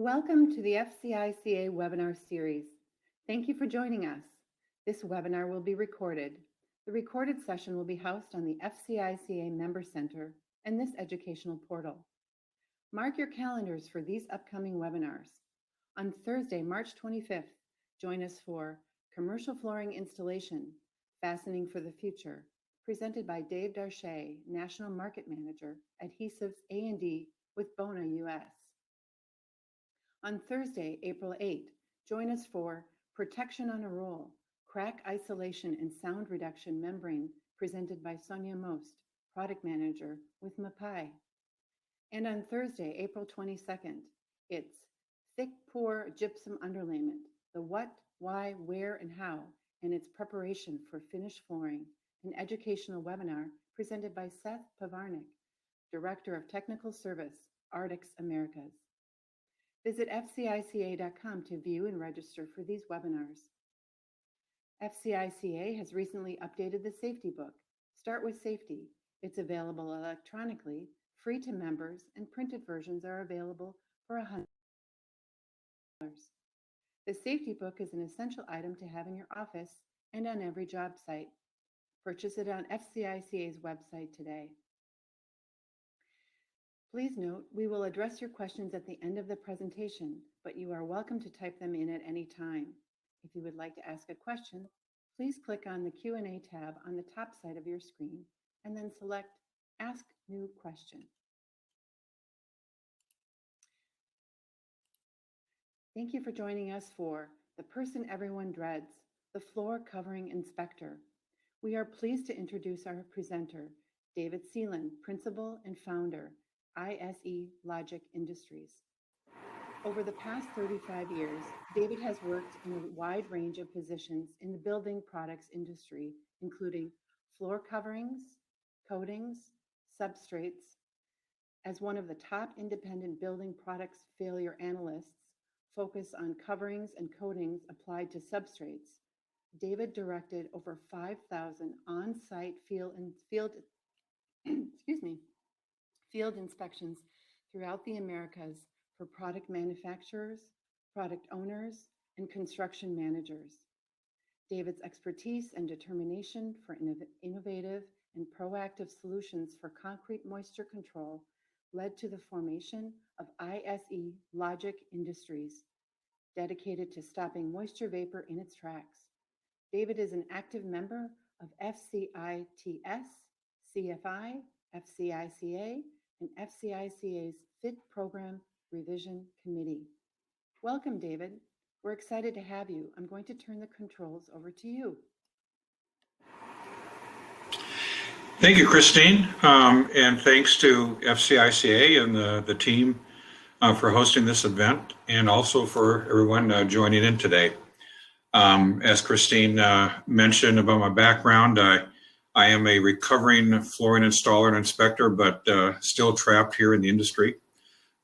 Welcome to the FCICA webinar series. Thank you for joining us. This webinar will be recorded. The recorded session will be housed on the FCICA Member Center and this educational portal. Mark your calendars for these upcoming webinars. On Thursday, March 25th, join us for Commercial Flooring Installation, Fastening for the Future, presented by Dave Darche, National Market Manager, Adhesives A&D with Bona US. On Thursday, April 8th, join us for Protection on a Roll, Crack Isolation and Sound Reduction Membrane, presented by Sonia Most, Product Manager with MAPI. And on Thursday, April 22nd, it's Thick Pour Gypsum Underlayment, the what, why, where, and how, and its preparation for finished flooring, an educational webinar presented by Seth Pavarnik, Director of Technical Service, Arctic Americas. Visit FCICA.com to view and register for these webinars. FCICA has recently updated the safety book, Start with Safety. It's available electronically, free to members, and printed versions are available for $100. The safety book is an essential item to have in your office and on every job site. Purchase it on FCICA's website today. Please note, we will address your questions at the end of the presentation, but you are welcome to type them in at any time. If you would like to ask a question, please click on the Q&A tab on the top side of your screen and then select Ask New Question. Thank you for joining us for The Person Everyone Dreads, the Floor Covering Inspector. We are pleased to introduce our presenter, David Seland, Principal and Founder, ISE Logik Industries. Over the past 35 years, David has worked in a wide range of positions in the building products industry, including floor coverings, coatings, substrates. As one of the top independent building products failure analysts, focus on coverings and coatings applied to substrates, David directed over 5,000 on-site field inspections throughout the Americas for product manufacturers, product owners, and construction managers. David's expertise and determination for innovative and proactive solutions for concrete moisture control led to the formation of ISE Logik Industries, dedicated to stopping moisture vapor in its tracks. David is an active member of FCITS, CFI, FCICA, and FCICA's FIT Program Revision Committee. Welcome, David. We're excited to have you. I'm going to turn the controls over to you. Thank you, Christine, and thanks to FCICA and the team for hosting this event, and also for everyone joining in today. As Christine mentioned about my background, I am a recovering flooring installer and inspector, but still trapped here in the industry.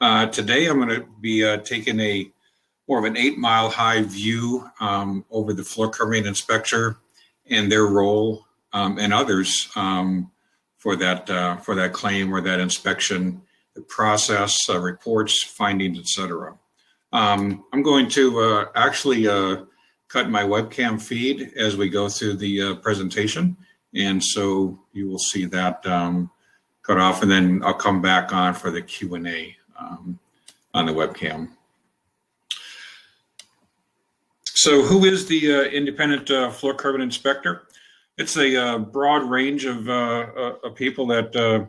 Today, I'm going to be taking more of an 8-mile high view over the floor covering inspector and their role and others for that claim or that inspection, the process, reports, findings, etc. I'm going to actually cut my webcam feed as we go through the presentation. And so you will see that cut off, and then I'll come back on for the Q&A on the webcam. So who is the independent floor covering inspector? It's a broad range of people that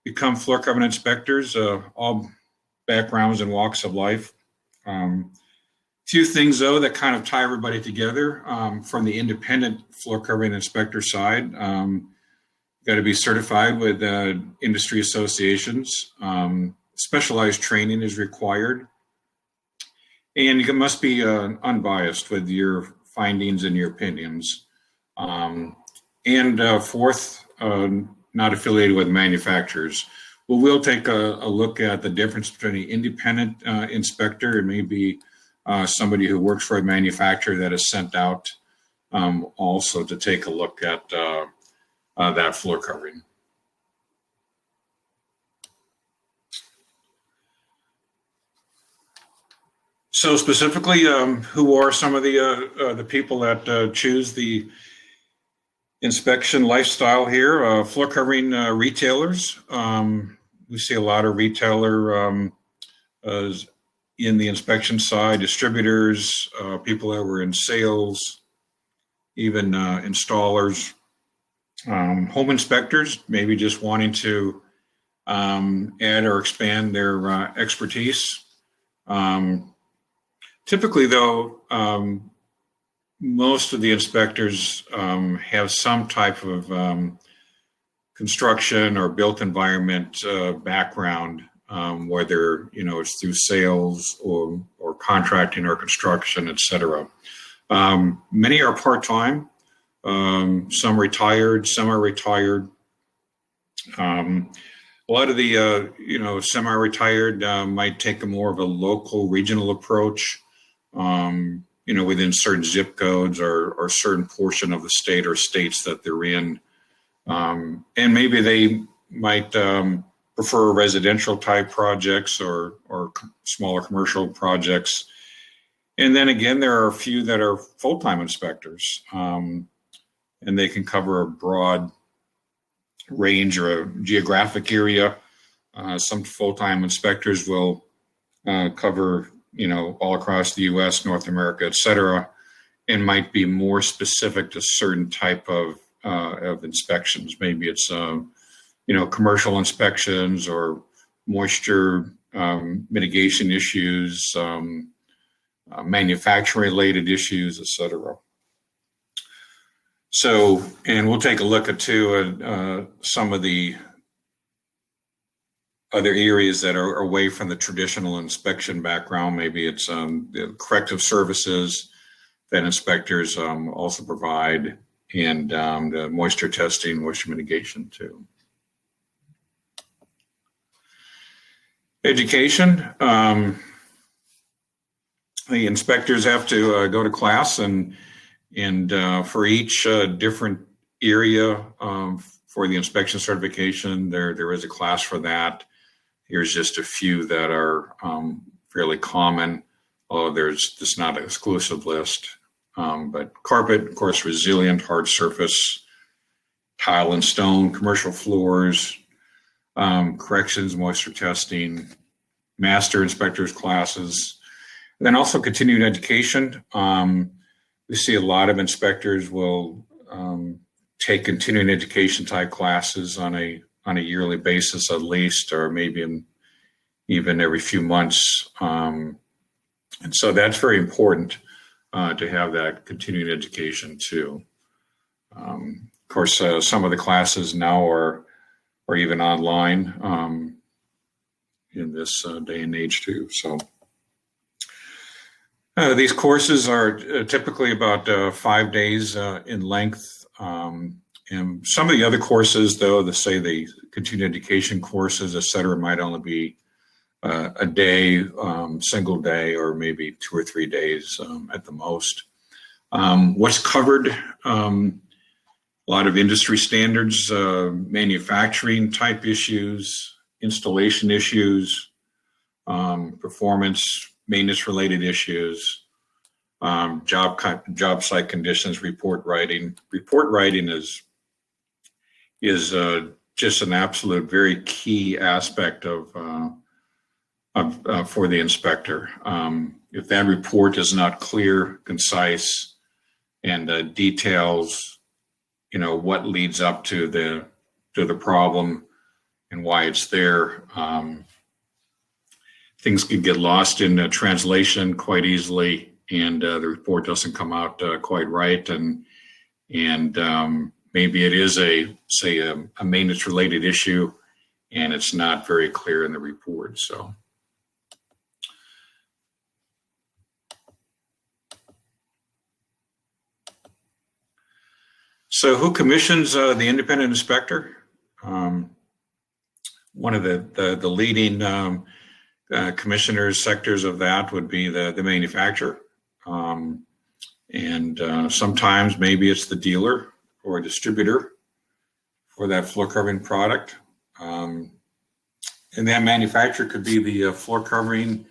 become floor covering inspectors, all backgrounds and walks of life. Few things though that kind of tie everybody together from the independent floor covering inspector side. Got to be certified with industry associations. Specialized training is required, and you must be unbiased with your findings and your opinions. Fourth, not affiliated with manufacturers. Well, we'll take a look at the difference between an independent inspector and maybe somebody who works for a manufacturer that is sent out also to take a look at that floor covering. So specifically, who are some of the people that choose the inspection lifestyle here? Floor covering retailers. We see a lot of retailer in the inspection side, distributors, people that were in sales, even installers, home inspectors, maybe just wanting to add or expand their expertise. Typically, though, most of the inspectors have some type of construction or built environment background, whether it's through sales or contracting or construction, et cetera. Many are part-time, some retired, some are retired. A lot of the semi-retired might take a more of a local, regional approach. Within certain zip codes or certain portion of the state or states that they're in. And maybe they might prefer residential type projects or smaller commercial projects. And then again, there are a few that are full-time inspectors, and they can cover a broad range or a geographic area. Some full-time inspectors will cover all across the U.S., North America, et cetera, and might be more specific to certain type of inspections. Maybe it's, commercial inspections or moisture mitigation issues, manufacturing related issues, et cetera. So, and we'll take a look at some of the other areas that are away from the traditional inspection background. Maybe it's the corrective services that inspectors also provide, and the moisture testing, moisture mitigation too. Education. The inspectors have to go to class, and for each different area for the inspection certification, there is a class for that. Here's just a few that are fairly common, although there's not an exclusive list. But carpet, of course, resilient, hard surface, tile and stone, commercial floors, corrections, moisture testing, master inspectors classes, and then also continuing education. We see a lot of inspectors will take continuing education type classes on a yearly basis at least, or maybe even every few months. And so that's very important to have that continuing education too. Of course, some of the classes now are even online in this day and age too. So these courses are typically about 5 days in length. And some of the other courses, though, the continuing education courses, et cetera, might only be a day, single day, or maybe 2 or 3 days at the most. What's covered? A lot of industry standards, manufacturing type issues, installation issues, performance, maintenance related issues, job site conditions, report writing. Report writing is just an absolute very key aspect for the inspector. If that report is not clear, concise, and details, what leads up to the problem and why it's there, things can get lost in translation quite easily, and the report doesn't come out quite right, and maybe it is a maintenance related issue, and it's not very clear in the report. So who commissions the independent inspector? One of the leading commissioners sectors of that would be the manufacturer. And sometimes maybe it's the dealer or a distributor for that floor covering product. And that manufacturer could be the floor covering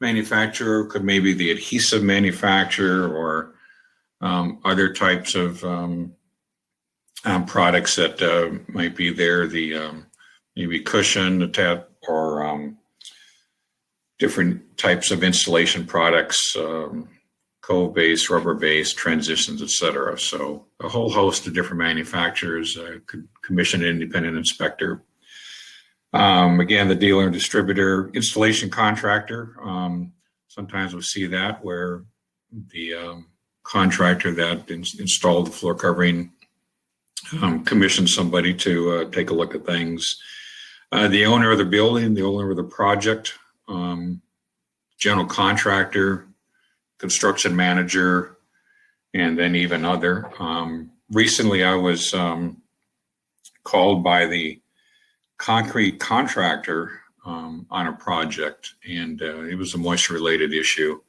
manufacturer, could maybe the adhesive manufacturer, or other types of products that might be there, the maybe cushion, the tap, or different types of installation products, cove-based, rubber-based, transitions, etc. So a whole host of different manufacturers could commission an independent inspector. Again, the dealer and distributor, installation contractor. Sometimes we'll see that where the contractor that installed the floor covering commissions somebody to take a look at things. The owner of the building, the owner of the project, general contractor, construction manager, and then even other. Recently, I was called by the concrete contractor on a project, and it was a moisture-related issue.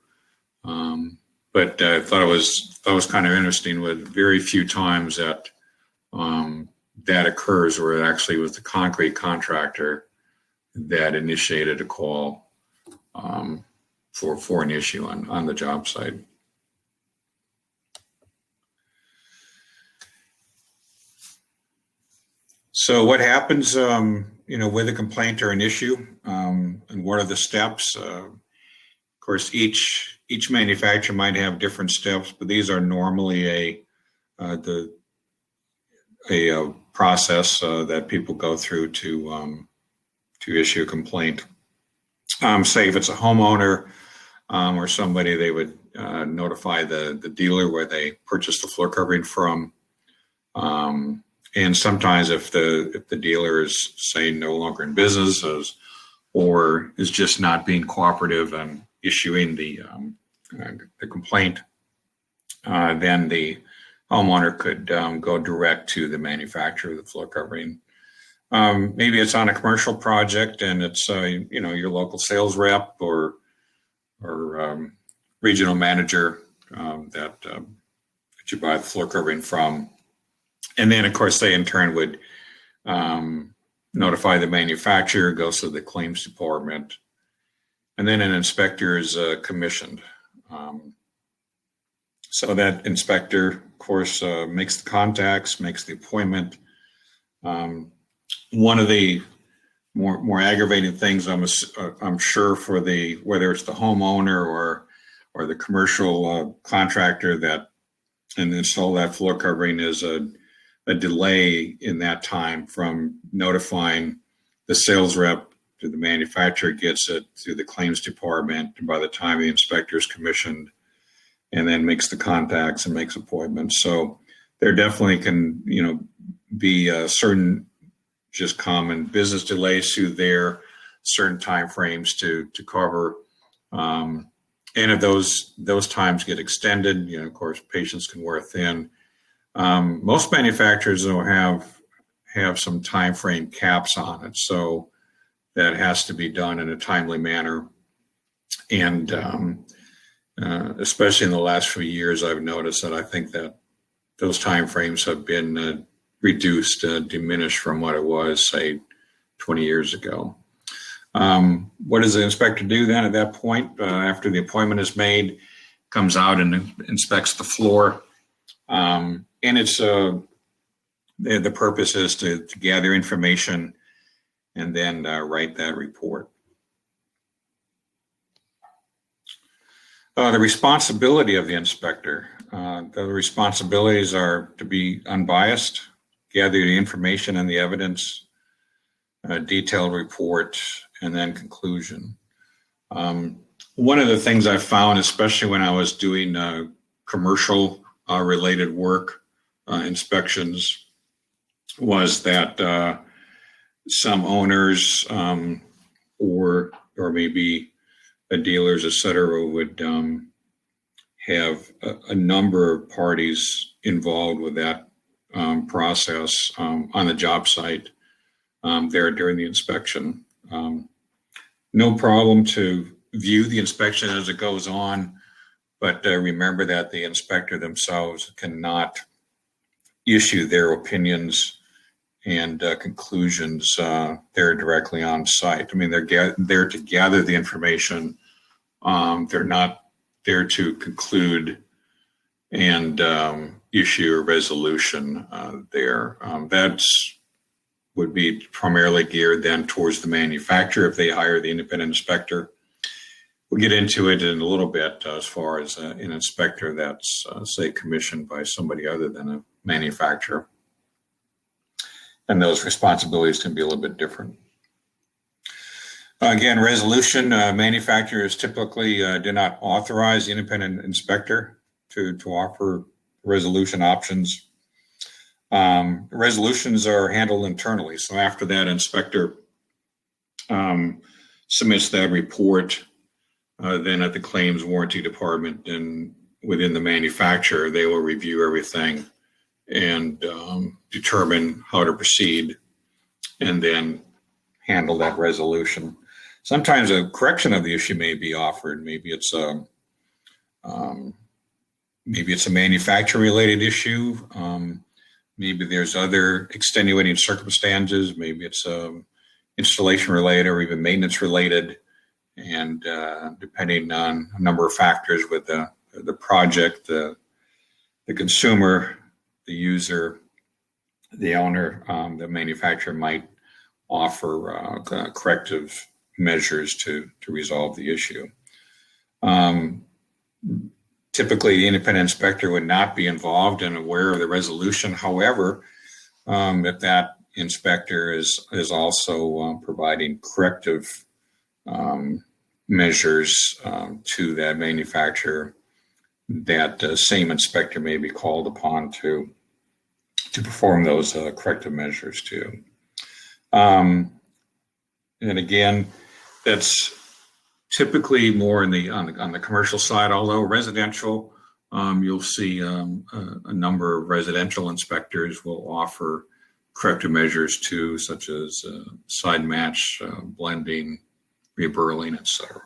But I thought it was kind of interesting. With very few times that that occurs, where it actually was the concrete contractor that initiated a call for an issue on the job site. So what happens, with a complaint or an issue, and what are the steps? Of course, each manufacturer might have different steps, but these are normally a process that people go through to issue a complaint. Say if it's a homeowner or somebody, they would notify the dealer where they purchased the floor covering from. And sometimes if the dealer is, say, no longer in business or is just not being cooperative and issuing the complaint, then the homeowner could go direct to the manufacturer of the floor covering. Maybe it's on a commercial project and it's your local sales rep or regional manager that you buy the floor covering from. And then, of course, they in turn would notify the manufacturer, goes to the claims department, and then an inspector is commissioned. So that inspector, of course, makes the contacts, makes the appointment. One of the more aggravating things, I'm sure, for whether it's the homeowner or the commercial contractor that and install that floor covering is a delay in that time from notifying the sales rep to the manufacturer gets it to the claims department, and by the time the inspector is commissioned and then makes the contacts and makes appointments. So there definitely can be certain just common business delays through there, certain time frames to cover. And if those times get extended, of course, patience can wear thin. Most manufacturers will have some time frame caps on it, so that has to be done in a timely manner. And especially in the last few years, I've noticed that I think that those time frames have been reduced, diminished from what it was, say, 20 years ago. What does the inspector do then at that point? After the appointment is made, comes out and inspects the floor. And it's the purpose is to gather information and then write that report. The responsibility of the inspector. The responsibilities are to be unbiased, gather the information and the evidence, detailed report, and then conclusion. One of the things I found, especially when I was doing commercial related work, inspections, was that some owners or maybe dealers, et cetera, would have a number of parties involved with that process on the job site there during the inspection. No problem to view the inspection as it goes on, but remember that the inspector themselves cannot issue their opinions and conclusions there directly on site. I mean, they're there to gather the information They're not there to conclude and issue a resolution there. That's would be primarily geared then towards the manufacturer if they hire the independent inspector. We'll get into it in a little bit as far as an inspector that's, say, commissioned by somebody other than a manufacturer. And those responsibilities can be a little bit different. Again, resolution, manufacturers typically do not authorize the independent inspector to offer resolution options. Resolutions are handled internally. So after that inspector submits that report, then at the claims warranty department and within the manufacturer, they will review everything and determine how to proceed and then handle that resolution. Sometimes a correction of the issue may be offered. Maybe it's a manufacturer-related issue. Maybe there's other extenuating circumstances. Maybe it's installation-related or even maintenance-related. And depending on a number of factors with the project, the consumer, the user, the owner, the manufacturer might offer corrective measures to resolve the issue. Typically, the independent inspector would not be involved and aware of the resolution. However, if that inspector is also providing corrective measures to that manufacturer, that same inspector may be called upon to perform those corrective measures too. And again, that's typically more on the commercial side, although residential, you'll see a number of residential inspectors will offer corrective measures too, such as side match, blending, reburling, etc.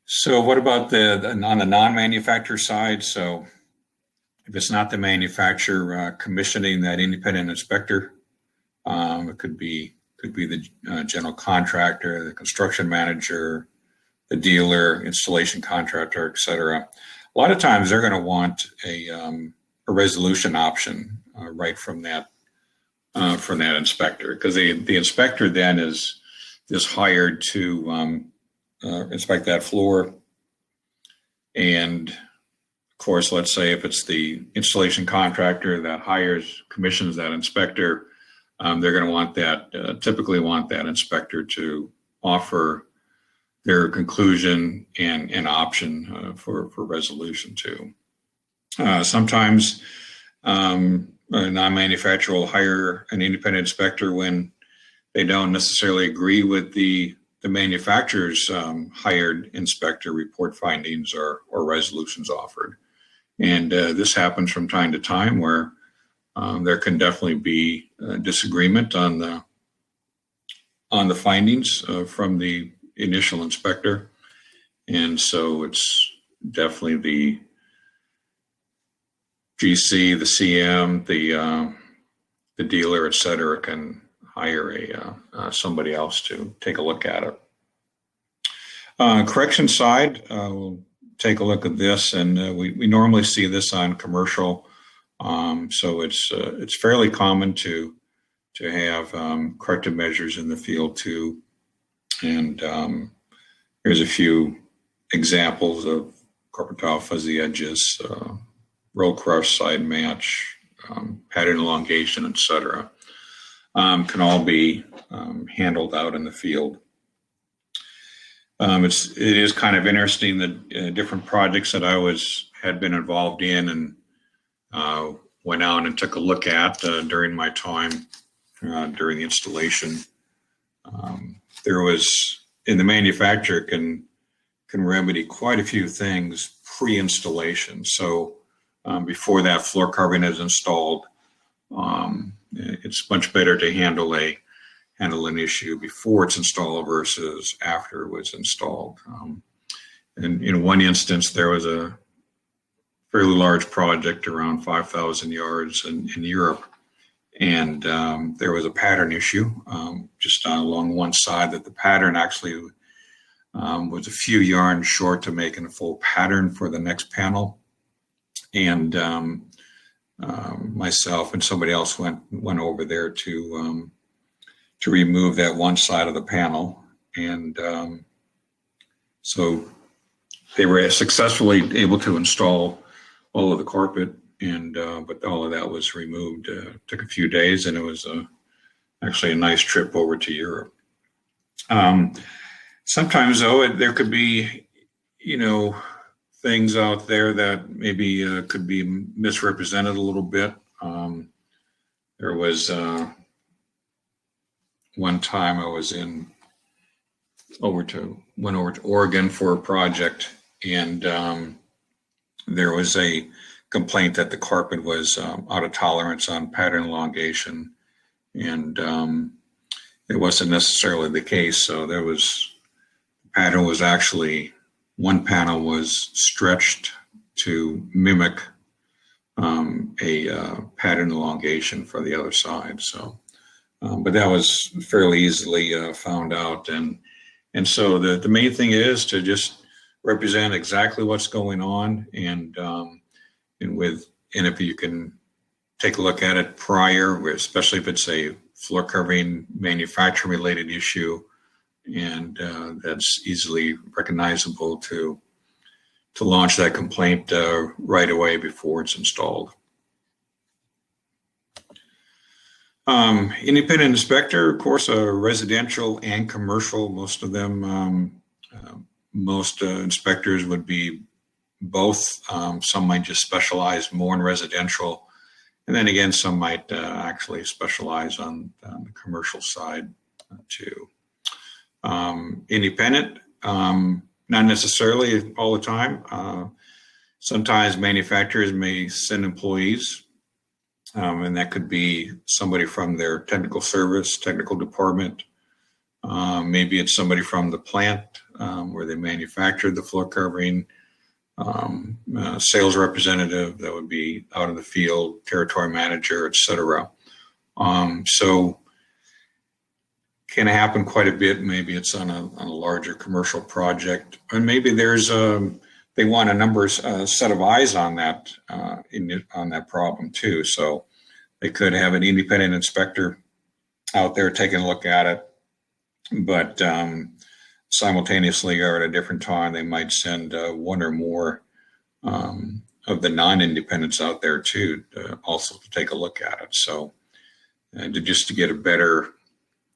So what about on the non-manufacturer side? So if it's not the manufacturer commissioning that independent inspector, it could be the general contractor, the construction manager, the dealer, installation contractor, etc. A lot of times they're going to want a resolution option right from that inspector, because the inspector then is hired to inspect that floor. And of course, let's say if it's the installation contractor that commissions that inspector, they're going to want typically want that inspector to offer their conclusion and an option for resolution too. Sometimes a non-manufacturer will hire an independent inspector when they don't necessarily agree with the manufacturer's hired inspector report findings or resolutions offered. And this happens from time to time where there can definitely be a disagreement on the findings from the initial inspector. And so it's definitely the GC, the CM, the dealer, et cetera, can hire somebody else to take a look at it. Correction side, we'll take a look at this, and we normally see this on commercial. So it's fairly common to have corrective measures in the field too. And here's a few examples of carpet tile fuzzy edges, roll crush, side match, pattern elongation, etc. Can all be handled out in the field. It is kind of interesting that different projects that I had been involved in and went out and took a look at during my time during the installation. There was, in the manufacturer can remedy quite a few things pre-installation. So before that floor covering is installed, it's much better to handle an issue before it's installed versus after it was installed. And in one instance, there was a fairly large project around 5,000 yards in Europe. And there was a pattern issue just along one side, that the pattern actually was a few yarns short to making a full pattern for the next panel. And myself and somebody else went over there to remove that one side of the panel. And so they were successfully able to install all of the carpet, and but all of that was removed. Took a few days, and it was actually a nice trip over to Europe. Sometimes, though, there could be, things out there that maybe could be misrepresented a little bit. There was one time I was went over to Oregon for a project, and there was a complaint that the carpet was out of tolerance on pattern elongation, and it wasn't necessarily the case. So pattern was actually, one panel was stretched to mimic a pattern elongation for the other side. So, but that was fairly easily found out. And so the main thing is to just represent exactly what's going on, and if you can take a look at it prior, especially if it's a floor covering manufacturing related issue, and that's easily recognizable to launch that complaint right away before it's installed. Independent inspector, of course, residential and commercial, most of them, most inspectors would be both. Some might just specialize more in residential, and then again, some might actually specialize on the commercial side too. Independent, not necessarily all the time. Sometimes manufacturers may send employees, and that could be somebody from their technical service, technical department. Maybe it's somebody from the plant where they manufacture the floor covering. Sales representative that would be out in the field, territory manager, etc. So can happen quite a bit. Maybe it's on a larger commercial project, and maybe there's they want a set of eyes on that on that problem too. So they could have an independent inspector out there taking a look at it, but simultaneously or at a different time, they might send one or more of the non-independents out there too, also to take a look at it. So just to get a better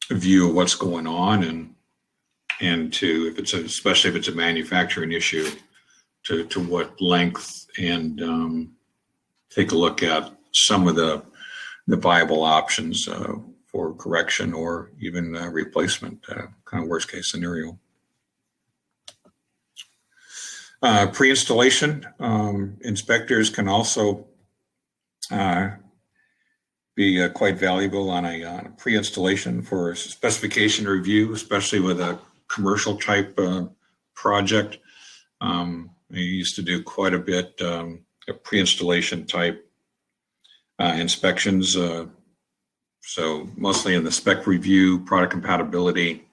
view of what's going on, and to, especially if it's a manufacturing issue, to what length, and take a look at some of the viable options for correction or even replacement, kind of worst case scenario. Pre-installation, inspectors can also be quite valuable on a pre-installation for specification review, especially with a commercial type project. I used to do quite a bit of pre-installation type inspections. So mostly in the spec review, product compatibility,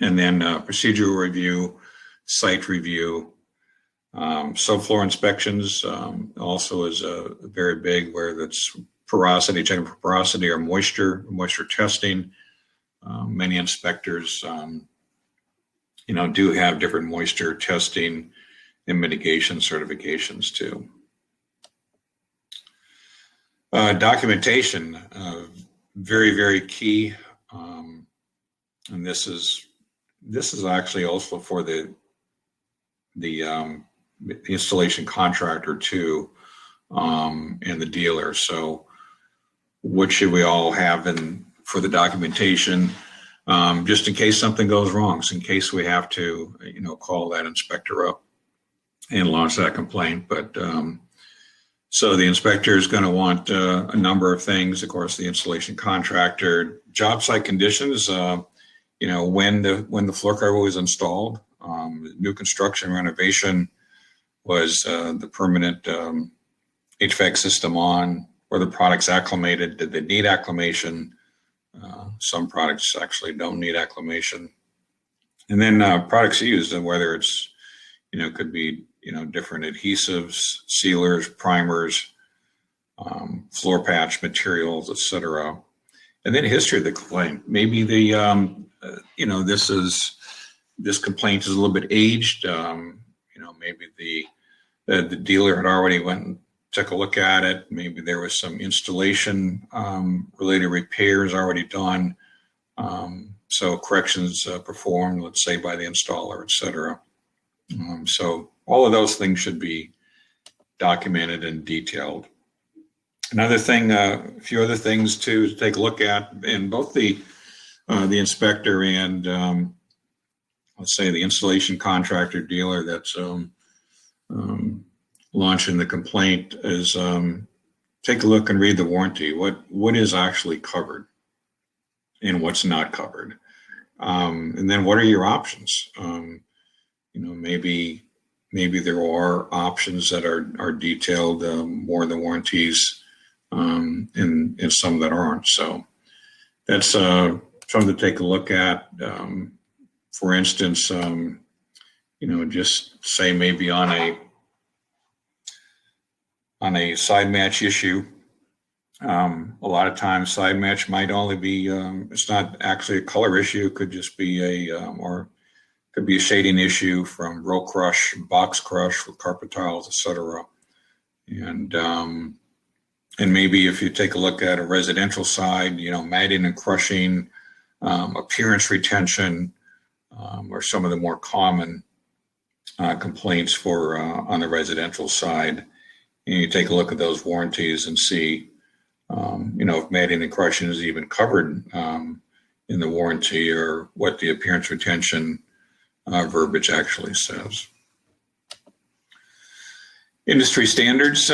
and then procedural review, site review. Subfloor inspections also is very big, where that's porosity, checking for porosity or moisture testing. Many inspectors, do have different moisture testing and mitigation certifications too. Documentation, very, very key. And this is actually also for the installation contractor too, and the dealer. So what should we all have for the documentation, just in case something goes wrong, so in case we have to, call that inspector up and launch that complaint. But so the inspector is going to want a number of things. Of course, the installation contractor, job site conditions, when the floor cover was installed, new construction, renovation, was the permanent HVAC system on, Were the products acclimated? Did they need acclimation? Some products actually don't need acclimation. And then products used, and whether it's, could be, different adhesives, sealers, primers, floor patch materials, etc. And then history of the complaint. Maybe this complaint is a little bit aged. Maybe the dealer had already went and took a look at it. Maybe there was some installation related repairs already done. So corrections performed, let's say by the installer, etc. So all of those things should be documented and detailed. Another thing, a few other things to take a look at in both the inspector and let's say the installation contractor dealer that's launching the complaint is take a look and read the warranty. What is actually covered and what's not covered, and then what are your options? Maybe there are options that are detailed more than warranties, and some that aren't. So that's something to take a look at. For instance, just say maybe on a side match issue, a lot of times side match might only be, it's not actually a color issue. It could just be or could be a shading issue from row crush, box crush with carpet tiles, etc. And maybe if you take a look at a residential side, matting and crushing, appearance retention, are some of the more common complaints for on the residential side. And you take a look at those warranties and see, if matting and crushing is even covered in the warranty, or what the appearance retention verbiage actually says. Industry standards,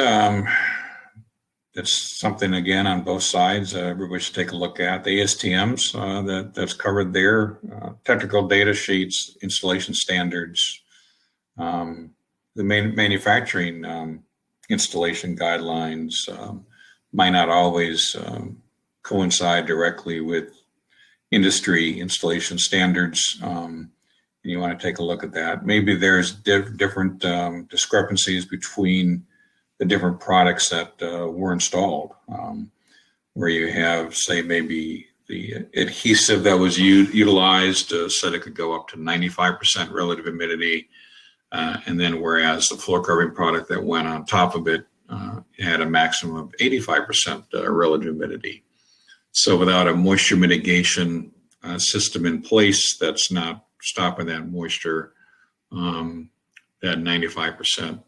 that's something, again, on both sides, everybody should take a look at. The ASTMs, that's covered there, technical data sheets, installation standards, the manufacturing installation guidelines might not always coincide directly with industry installation standards. You want to take a look at that. Maybe there's different discrepancies between the different products that were installed, where you have, say, maybe the adhesive that was utilized said it could go up to 95% relative humidity, and then whereas the floor covering product that went on top of it had a maximum of 85% relative humidity. So without a moisture mitigation system in place that's not stopping that moisture, that 95%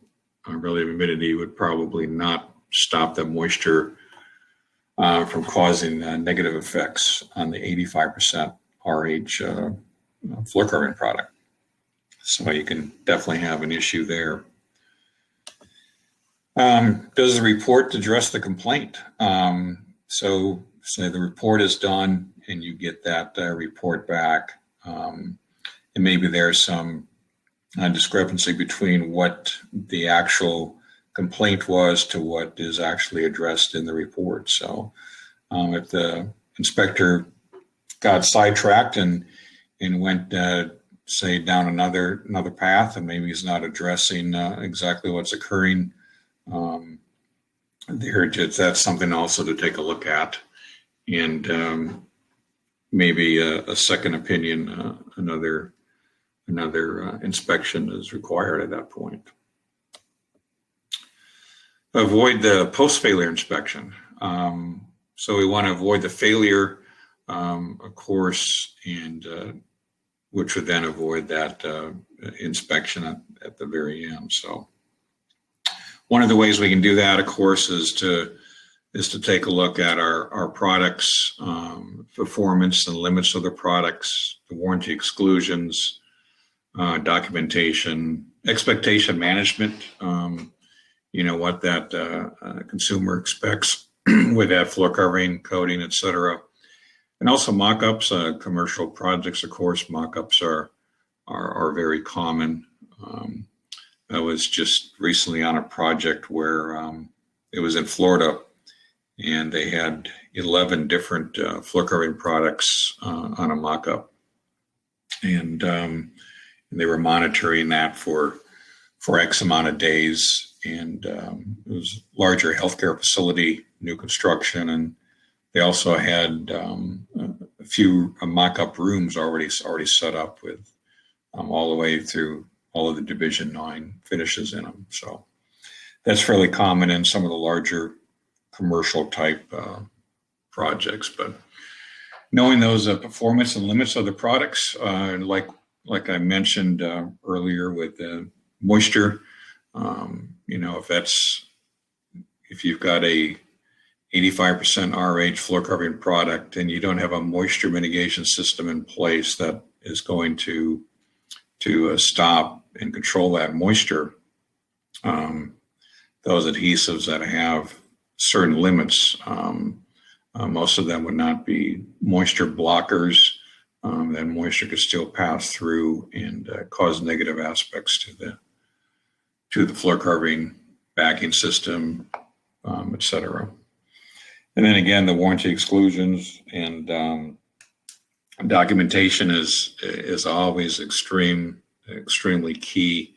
relative humidity would probably not stop the moisture from causing negative effects on the 85% RH floor covering product. So you can definitely have an issue there. Does the report address the complaint? So say the report is done and you get that report back, and maybe there's some discrepancy between what the actual complaint was to what is actually addressed in the report. So if the inspector got sidetracked and went say down another path, and maybe he's not addressing exactly what's occurring there, that's something also to take a look at. And maybe a second opinion, another inspection is required at that point. Avoid the post-failure inspection. So we want to avoid the failure, of course, and which would then avoid that inspection at the very end. So one of the ways we can do that, of course, is to take a look at our products, performance and limits of the products, the warranty exclusions, documentation, expectation management, what that consumer expects with that floor covering, coating, etc. And also mock-ups, commercial projects, of course, mock-ups are very common. I was just recently on a project where it was in Florida, and they had 11 different floor covering products on a mock-up, and they were monitoring that for X amount of days. And it was larger healthcare facility, new construction, and they also had a few mock-up rooms already set up with all the way through all of the Division 9 finishes in them. So that's fairly common in some of the larger commercial type projects. But knowing those performance and limits of the products, like I mentioned earlier with the moisture, if you've got a 85% RH floor covering product and you don't have a moisture mitigation system in place that is going to stop and control that moisture, those adhesives that have certain limits, most of them would not be moisture blockers. Then moisture could still pass through and cause negative aspects to the floor covering, backing system, etc. And then again, the warranty exclusions and documentation is always extremely key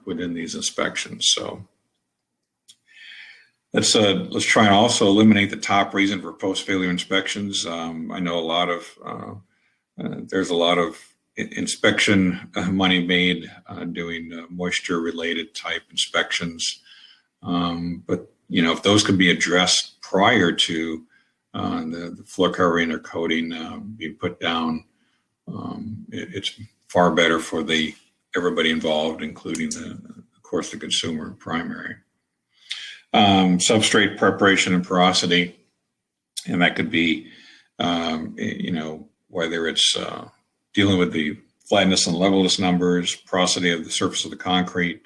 within these inspections. So let's try and also eliminate the top reason for post-failure inspections. I know there's a lot of inspection money made doing moisture-related type inspections, but if those could be addressed prior to the floor covering or coating being put down, it's far better for everybody involved, including of course the consumer primary. Substrate preparation and porosity, and that could be whether it's dealing with the flatness and levelness numbers, porosity of the surface of the concrete,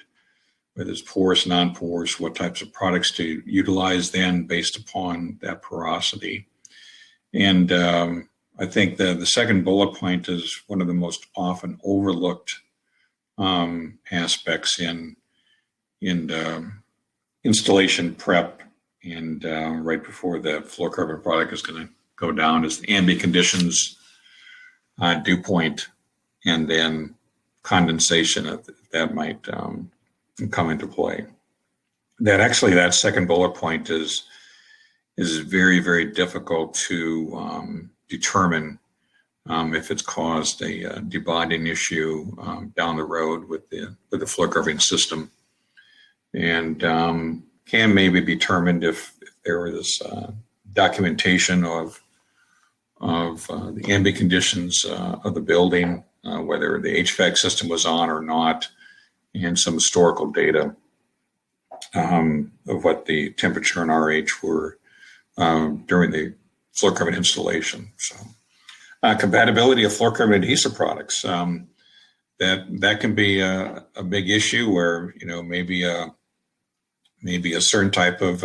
whether it's porous, non-porous, what types of products to utilize then based upon that porosity. And I think the second bullet point is one of the most often overlooked aspects in installation prep and right before the floor covering product is going to go down is the ambient conditions, dew point, and then condensation that might come into play. That second bullet point is very, very difficult to determine if it's caused a debonding issue down the road with the floor covering system, and can maybe be determined if there is documentation of the ambient conditions of the building, whether the HVAC system was on or not, and some historical data of what the temperature and RH were during the floor covering installation. So compatibility of floor covering adhesive products, that can be a big issue where maybe a certain type of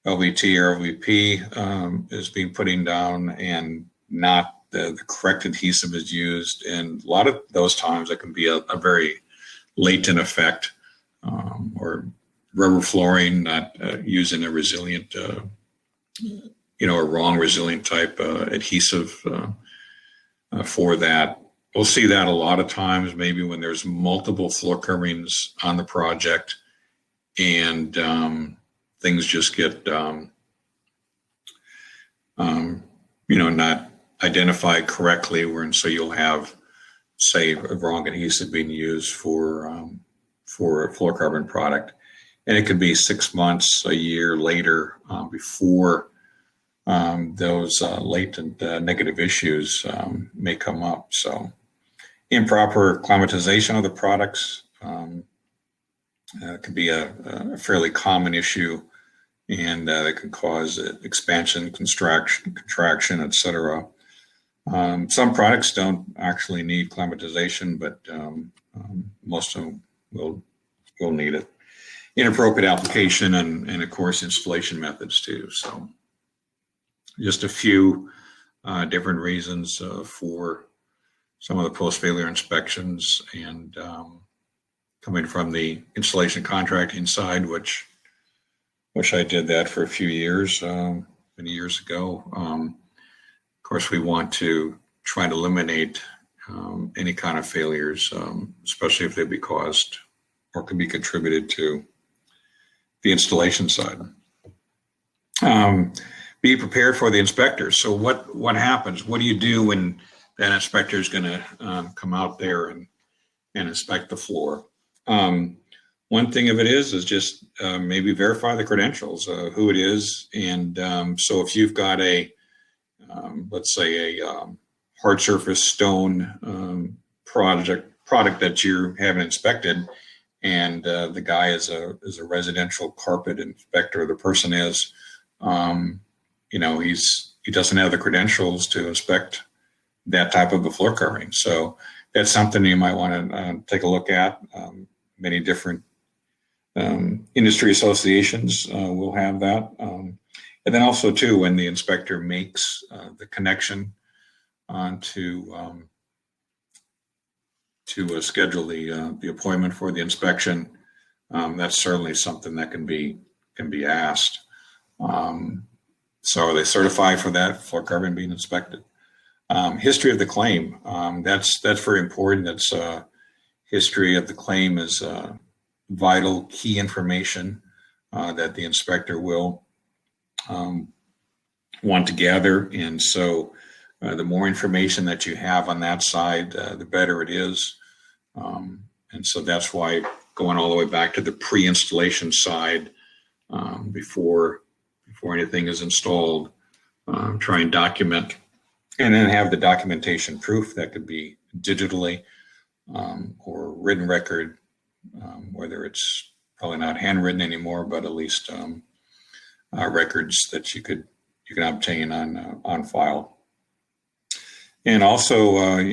LVT or LVP is being put down and not the correct adhesive is used. And a lot of those times it can be a very latent effect, or rubber flooring not using a resilient, a wrong resilient type adhesive for that. We'll see that a lot of times, maybe when there's multiple floor coverings on the project and things just get, not identified correctly, and so you'll have, say, a wrong adhesive being used for a floor covering product, and it could be 6 months, a year later before those latent negative issues may come up. So improper climatization of the products could be a fairly common issue, and that can cause expansion, contraction, etc. Some products don't actually need climatization, but most of them will need it. Inappropriate application and of course installation methods too. So just a few different reasons for some of the post-failure inspections, and coming from the installation contracting side, which Wish I did that for a few years, many years ago. Of course, we want to try to eliminate any kind of failures, especially if they be caused or can be contributed to the installation side. Be prepared for the inspectors. So what happens? What do you do when that inspector is going to come out there and inspect the floor? One thing of it is just maybe verify the credentials, who it is. And so if you've got let's say a hard surface stone product that you're having inspected, and the guy is a residential carpet inspector, the person is, he doesn't have the credentials to inspect that type of a floor covering. So that's something you might want to take a look at. Many different industry associations will have that. And then also too, when the inspector makes the connection to schedule the appointment for the inspection, that's certainly something that can be asked. So are they certified for that floor covering being inspected? History of the claim, that's very important. That's history of the claim is vital key information that the inspector will want to gather. And so the more information that you have on that side, the better it is. And so that's why going all the way back to the pre-installation side, before anything is installed, try and document, and then have the documentation proof that could be digitally or written record, whether it's probably not handwritten anymore, but at least records that you can obtain on file. And also,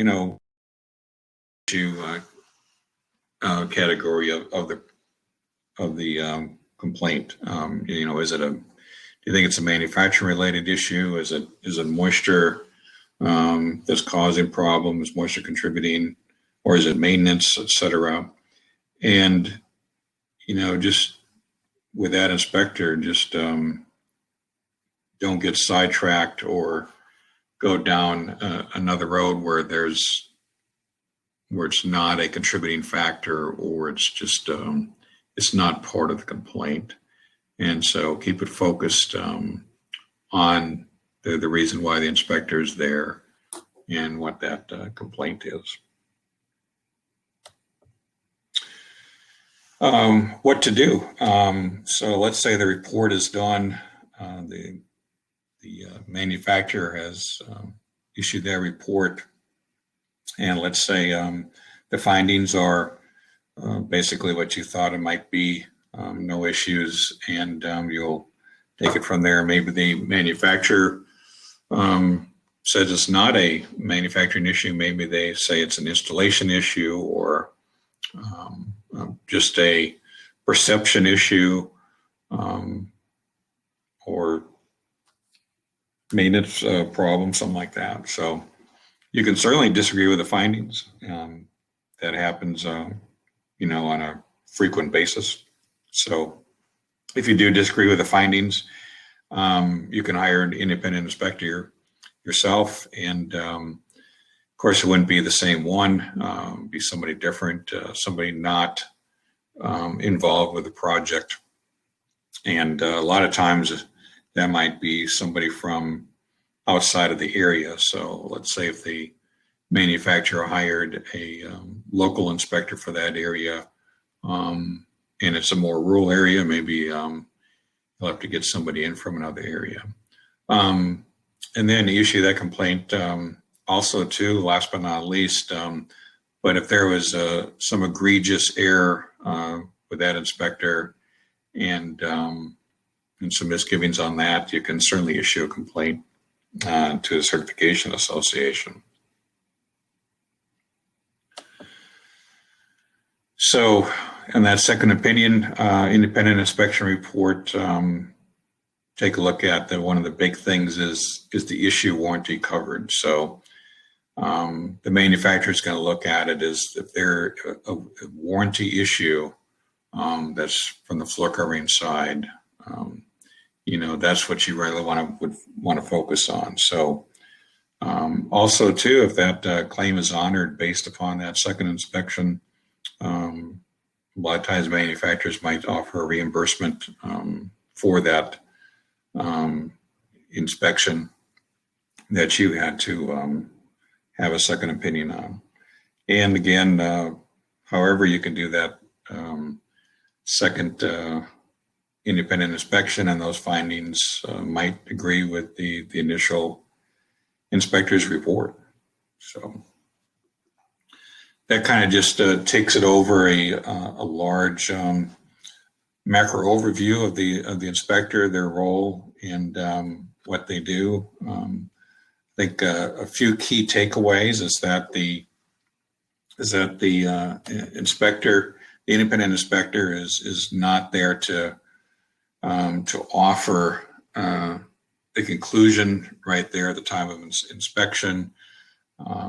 category of the complaint. Do you think it's a manufacturing related issue? Is it moisture that's causing problems, moisture contributing, or is it maintenance, et cetera? And, just with that inspector, just don't get sidetracked or go down another road where it's not a contributing factor, or it's just it's not part of the complaint. And so keep it focused on the reason why the inspector is there and what that complaint is. What to do? So let's say the report is done. The manufacturer has issued their report, and let's say the findings are basically what you thought it might be, no issues, and you'll take it from there. Maybe the manufacturer says it's not a manufacturing issue. Maybe they say it's an installation issue, or just a perception issue, or maintenance problem, something like that. So you can certainly disagree with the findings. That happens, on a frequent basis. So if you do disagree with the findings, you can hire an independent inspector yourself. And of course, it wouldn't be the same one, be somebody different, somebody not involved with the project. And a lot of times that might be somebody from outside of the area. So let's say if the manufacturer hired a local inspector for that area, and it's a more rural area, maybe you'll have to get somebody in from another area. And then issue that complaint. Also too, last but not least, but if there was some egregious error with that inspector and some misgivings on that, you can certainly issue a complaint to the certification association. So, in that second opinion, independent inspection report, take a look at that. One of the big things is the issue warranty coverage. So the manufacturer is going to look at it as if they're a warranty issue that's from the floor covering side, that's what you really would want to focus on. So also too, if that claim is honored based upon that second inspection, a lot of times manufacturers might offer a reimbursement for that inspection that you had to have a second opinion on. And again, however you can do that second independent inspection, and those findings might agree with the initial inspector's report. So that kind of just takes it over a large macro overview of the inspector, their role, and what they do. I think a few key takeaways is that the inspector, the independent inspector, is not there to offer the conclusion right there at the time of inspection.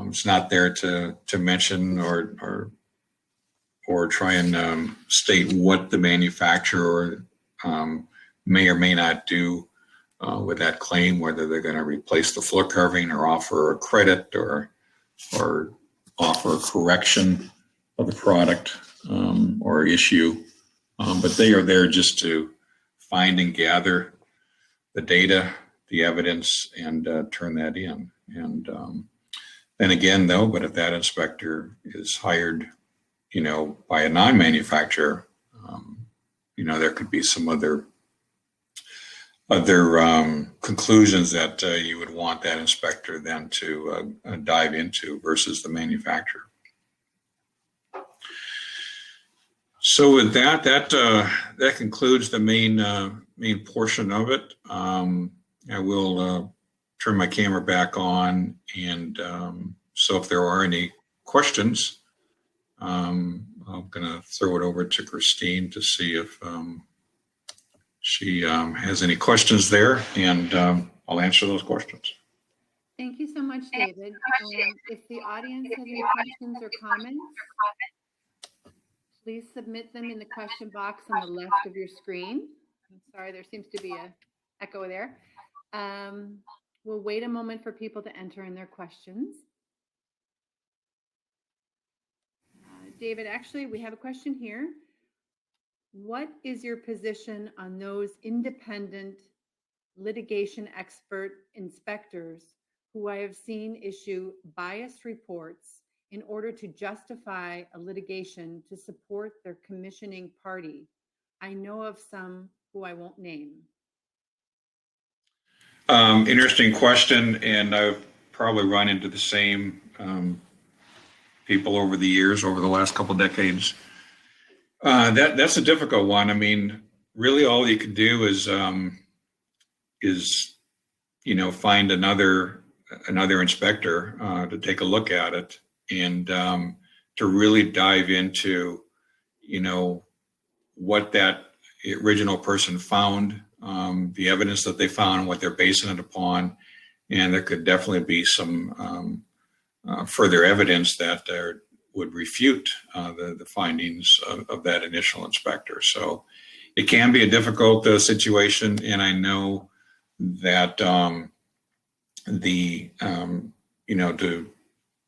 It's not there to mention or try and state what the manufacturer may or may not do with that claim, whether they're going to replace the floor covering or offer a credit or offer a correction of the product or issue. But they are there just to find and gather the data, the evidence, and turn that in. And then again, though, but if that inspector is hired, by a non-manufacturer, there could be some other conclusions that you would want that inspector then to dive into versus the manufacturer. So with that concludes the main portion of it. I will turn my camera back on, and so if there are any questions, I'm going to throw it over to Christine to see if she has any questions there, and I'll answer those questions. Thank you so much, David. If the audience has any questions or comments, please submit them in the question box on the left of your screen. I'm sorry, there seems to be an echo there. We'll wait a moment for people to enter in their questions. David, actually, we have a question here. What is your position on those independent litigation expert inspectors who I have seen issue biased reports in order to justify a litigation to support their commissioning party? I know of some who I won't name. Interesting question, and I've probably run into the same people over the years, over the last couple of decades. That's a difficult one. I mean, really, all you can do is find another inspector to take a look at it, and to really dive into, what that original person found, the evidence that they found, what they're basing it upon, and there could definitely be some further evidence that would refute the findings of that initial inspector. So it can be a difficult situation, and I know that to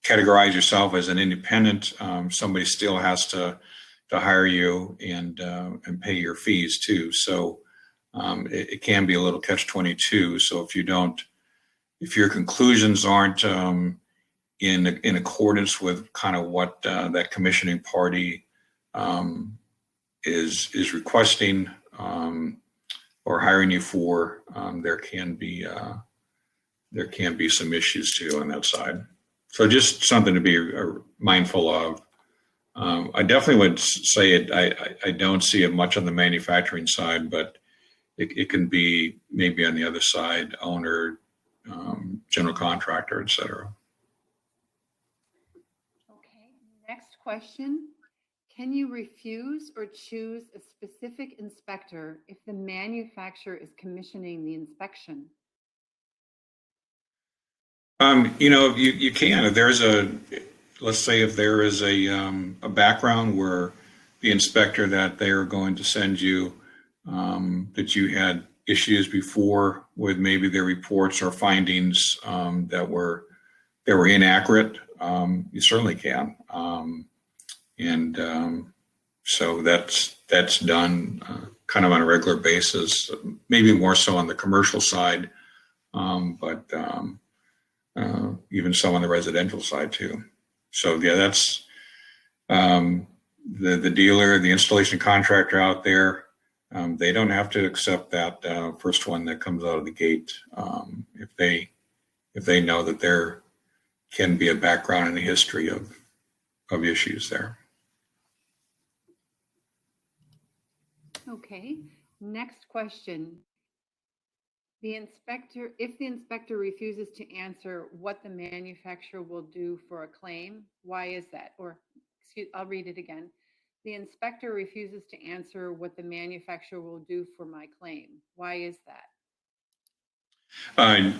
categorize yourself as an independent, somebody still has to hire you and pay your fees too. So it can be a little catch-22. So if your conclusions aren't in accordance with kind of what that commissioning party is requesting or hiring you for, there can be some issues too on that side. So just something to be mindful of. I definitely would say it. I don't see it much on the manufacturing side, but it can be maybe on the other side, owner, general contractor, et cetera. Okay, next question. Can you refuse or choose a specific inspector if the manufacturer is commissioning the inspection? You can. If let's say if there is a background where the inspector that they are going to send you that you had issues before with maybe their reports or findings that were inaccurate, you certainly can. So that's done kind of on a regular basis, maybe more so on the commercial side, but even so on the residential side too. So yeah, that's the dealer, the installation contractor out there. They don't have to accept that first one that comes out of the gate if they know that there can be a background in the history of issues there. Okay, next question. If the inspector refuses to answer what the manufacturer will do for a claim, why is that? Or, excuse, I'll read it again. The inspector refuses to answer what the manufacturer will do for my claim. Why is that?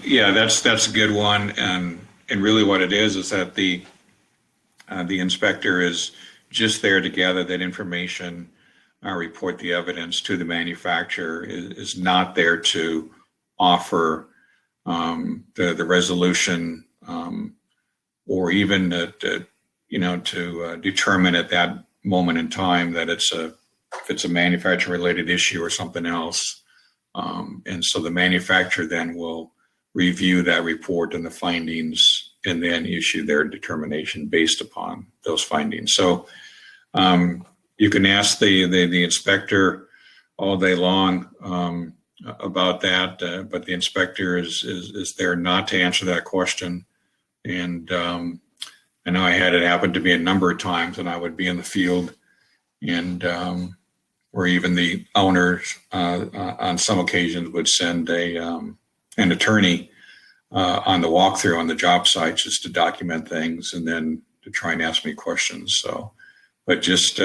Yeah, that's a good one, and really what it is that the inspector is just there to gather that information, report the evidence to the manufacturer. Is not there to offer the resolution or even to determine at that moment in time that if it's a manufacturer related issue or something else. And so the manufacturer then will review that report and the findings and then issue their determination based upon those findings. So you can ask the inspector all day long about that, but the inspector is there not to answer that question. And I know I had it happen to me a number of times, and I would be in the field, and or even the owners on some occasions would send an attorney on the walkthrough on the job site just to document things and then to try and ask me questions. So, but just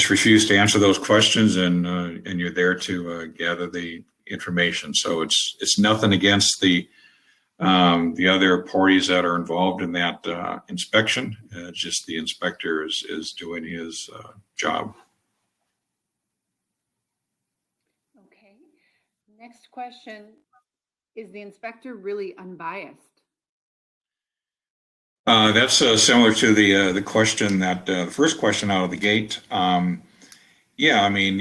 refuse to answer those questions, and you're there to gather the information. So it's nothing against the other parties that are involved in that inspection. Just the inspector is doing his job. Okay. Next question. Is the inspector really unbiased? That's similar to the question that the first question out of the gate. Yeah, I mean,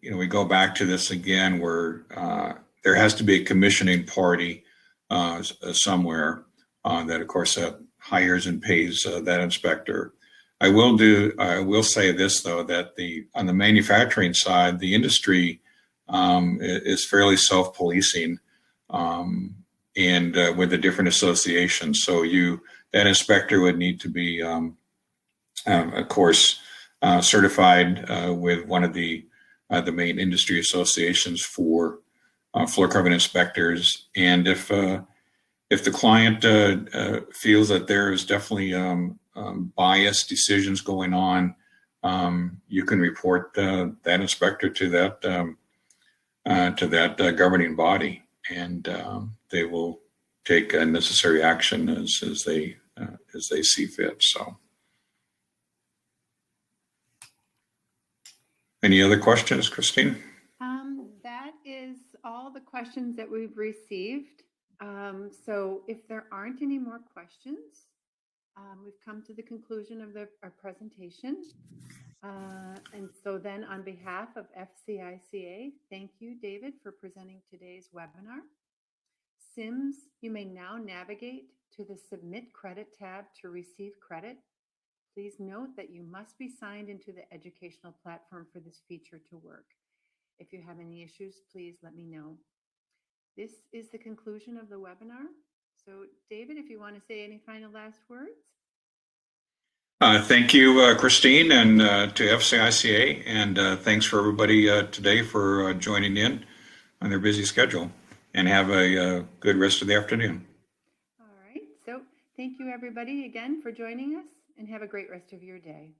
we go back to this again where there has to be a commissioning party somewhere that, of course, hires and pays that inspector. I will say this though, that on the manufacturing side, the industry is fairly self-policing, and with the different associations. So that inspector would need to be, of course, certified with one of the main industry associations for floor covering inspectors. And if the client feels that there is definitely biased decisions going on, you can report that inspector to that governing body, and they will take necessary action as they see fit. So, any other questions, Christine? That is all the questions that we've received. So if there aren't any more questions, we've come to the conclusion of our presentation. And so then on behalf of FCICA, thank you, David, for presenting today's webinar. Sims, you may now navigate to the Submit Credit tab to receive credit. Please note that you must be signed into the educational platform for this feature to work. If you have any issues, please let me know. This is the conclusion of the webinar. So David, if you want to say any final last words. Thank you, Christine, and to FCICA, and thanks for everybody today for joining in on their busy schedule, and have a good rest of the afternoon. All right, so thank you everybody again for joining us, and have a great rest of your day.